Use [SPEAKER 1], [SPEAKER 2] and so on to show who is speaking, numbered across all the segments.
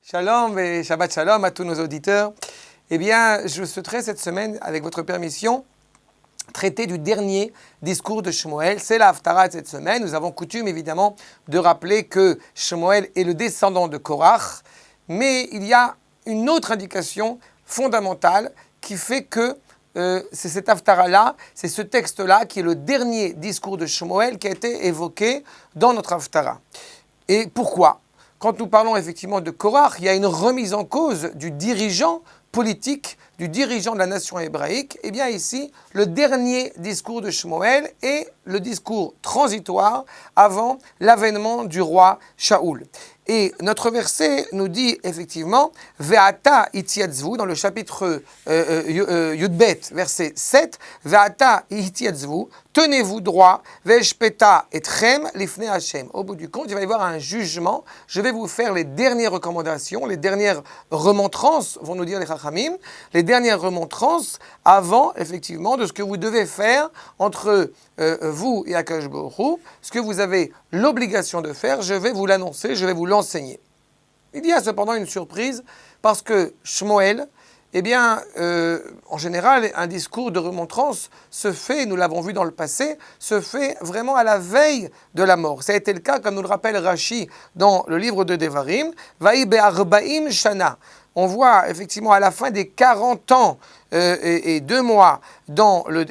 [SPEAKER 1] Shalom et Shabbat Shalom à tous nos auditeurs. Eh bien, je souhaiterais cette semaine, avec votre permission, traiter du dernier discours de Shmuel. C'est la Haftarah de cette semaine. Nous avons coutume, évidemment, de rappeler que Shmuel est le descendant de Korach. Mais il y a une autre indication fondamentale qui fait que c'est cette Haftarah-là, c'est ce texte-là qui est le dernier discours de Shmuel qui a été évoqué dans notre Haftarah. Et pourquoi ? Quand nous parlons effectivement de Korach, il y a une remise en cause du dirigeant politique, du dirigeant de la nation hébraïque. Eh bien ici, le dernier discours de Shmuel est le discours transitoire avant l'avènement du roi Shaoul. Et notre verset nous dit effectivement « Ve'ata itiatzvu » dans le chapitre Yudbet, verset 7, « Ve'ata itiatzvu » tenez-vous droit, ve'eshpeta etchem lifnei Hashem. Au bout du compte, il va y avoir un jugement. Je vais vous faire les dernières recommandations, les dernières remontrances, vont nous dire les Chachamim, les dernières remontrances avant, effectivement, de ce que vous devez faire entre vous et Akadosh Baruch Hu, ce que vous avez l'obligation de faire, je vais vous l'annoncer, je vais vous l'enseigner. Il y a cependant une surprise, parce que Shmuel, eh bien, en général, un discours de remontrance se fait, nous l'avons vu dans le passé, se fait vraiment à la veille de la mort. Ça a été le cas, comme nous le rappelle Rashi dans le livre de Devarim, « Vaï be'arba'im shana ». On voit effectivement à la fin des 40 ans et 2 mois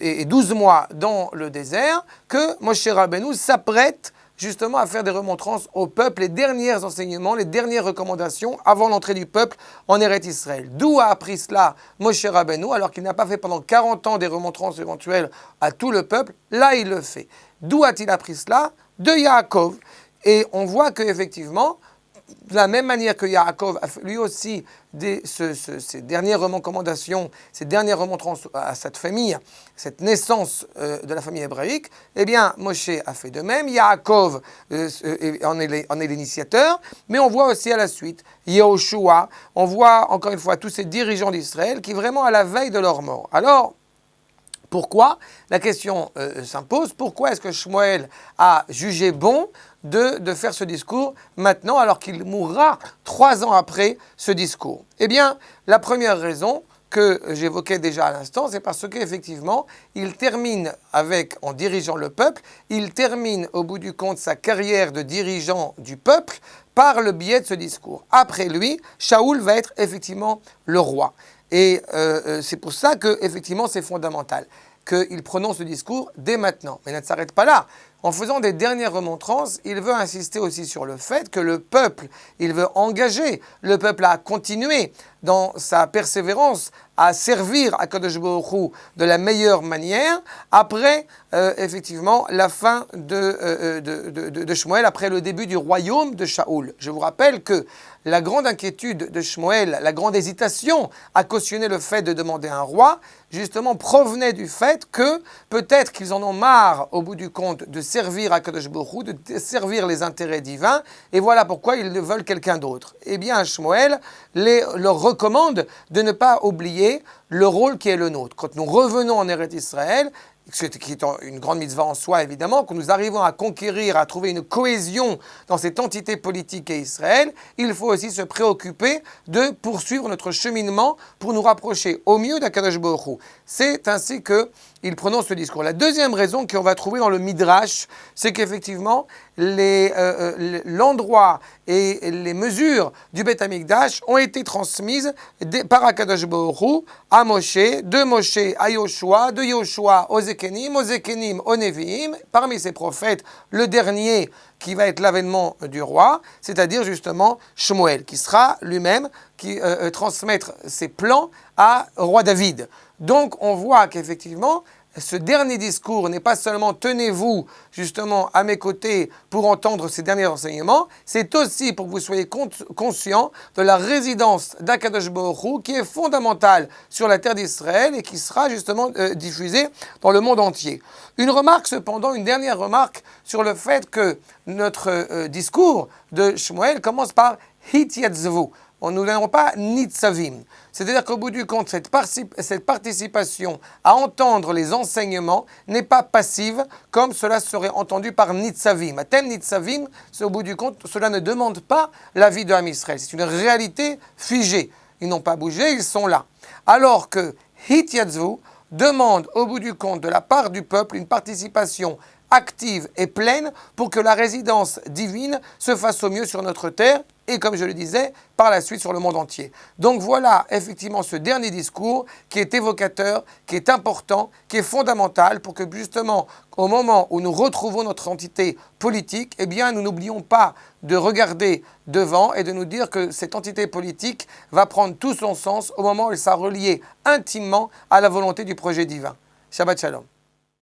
[SPEAKER 1] et 12 mois dans le désert que Moshe Rabbeinu s'apprête justement à faire des remontrances au peuple, les derniers enseignements, les dernières recommandations avant l'entrée du peuple en Eretz Israël. D'où a appris cela Moshe Rabbeinu, alors qu'il n'a pas fait pendant 40 ans des remontrances éventuelles à tout le peuple, là il le fait. D'où a-t-il appris cela ? De Yaakov. Et on voit qu'effectivement, de la même manière que Yaakov a fait lui aussi ces dernières recommandations, ces dernières remontrances à cette famille, cette naissance de la famille hébraïque, eh bien, Moshe a fait de même. Yaakov en est l'initiateur, mais on voit aussi à la suite Yehoshua, on voit encore une fois tous ces dirigeants d'Israël qui vraiment à la veille de leur mort. Alors, pourquoi ? La question s'impose. Pourquoi est-ce que Shmuel a jugé bon de faire ce discours maintenant, alors qu'il mourra 3 ans après ce discours ? Eh bien, la première raison que j'évoquais déjà à l'instant, c'est parce qu'effectivement, il termine en dirigeant le peuple, il termine au bout du compte sa carrière de dirigeant du peuple par le biais de ce discours. Après lui, Shaoul va être effectivement le roi. Et c'est pour ça que effectivement c'est fondamental qu'il prononce le discours dès maintenant. Mais il ne s'arrête pas là. En faisant des dernières remontrances, il veut insister aussi sur le fait que le peuple, il veut engager le peuple à continuer dans sa persévérance, à servir Akadosh Baruch Hu de la meilleure manière, après effectivement la fin de Shmuel, après le début du royaume de Shaoul. Je vous rappelle que la grande inquiétude de Shmuel, la grande hésitation à cautionner le fait de demander un roi, justement provenait du fait que peut-être qu'ils en ont marre au bout du compte de servir Akadosh Baruch Hu, de servir les intérêts divins, et voilà pourquoi ils veulent quelqu'un d'autre. Eh bien, Shmuel leur recommande de ne pas oublier le rôle qui est le nôtre. Quand nous revenons en Eretz Israël, qui est une grande mitzvah en soi évidemment, que nous arrivons à conquérir, à trouver une cohésion dans cette entité politique qu'est Israël, il faut aussi se préoccuper de poursuivre notre cheminement pour nous rapprocher au mieux d'Akadosh Baruch Hu. C'est ainsi qu'il prononce ce discours. La deuxième raison qu'on va trouver dans le Midrash, c'est qu'effectivement, l'endroit et les mesures du Beth Amikdash ont été transmises par Akadosh Baruch Hu à Moshe, de Moshe à Yoshua, de Yoshua aux Zekenim, aux Neviim, parmi ces prophètes, le dernier qui va être l'avènement du roi, c'est-à-dire justement Shmuel, qui sera lui-même qui transmettre ses plans au roi David. Donc on voit qu'effectivement, ce dernier discours n'est pas seulement « tenez-vous justement à mes côtés pour entendre ces derniers enseignements », c'est aussi pour que vous soyez conscients de la résidence d'Akadosh Baruch Hu qui est fondamentale sur la terre d'Israël et qui sera justement diffusée dans le monde entier. Une remarque cependant, une dernière remarque sur le fait que notre discours de Shmuel commence par Hityatzvu. Nous n'allons pas nitzavim. C'est-à-dire qu'au bout du compte, cette participation à entendre les enseignements n'est pas passive comme cela serait entendu par nitzavim. Atem nitzavim, au bout du compte, cela ne demande pas l'avis de Ham Israël. C'est une réalité figée. Ils n'ont pas bougé, ils sont là. Alors que Hityatzvu demande au bout du compte de la part du peuple une participation active et pleine pour que la résidence divine se fasse au mieux sur notre terre et, comme je le disais, par la suite sur le monde entier. Donc voilà effectivement ce dernier discours qui est évocateur, qui est important, qui est fondamental pour que justement au moment où nous retrouvons notre entité politique, eh bien nous n'oublions pas de regarder devant et de nous dire que cette entité politique va prendre tout son sens au moment où elle sera reliée intimement à la volonté du projet divin. Shabbat Shalom.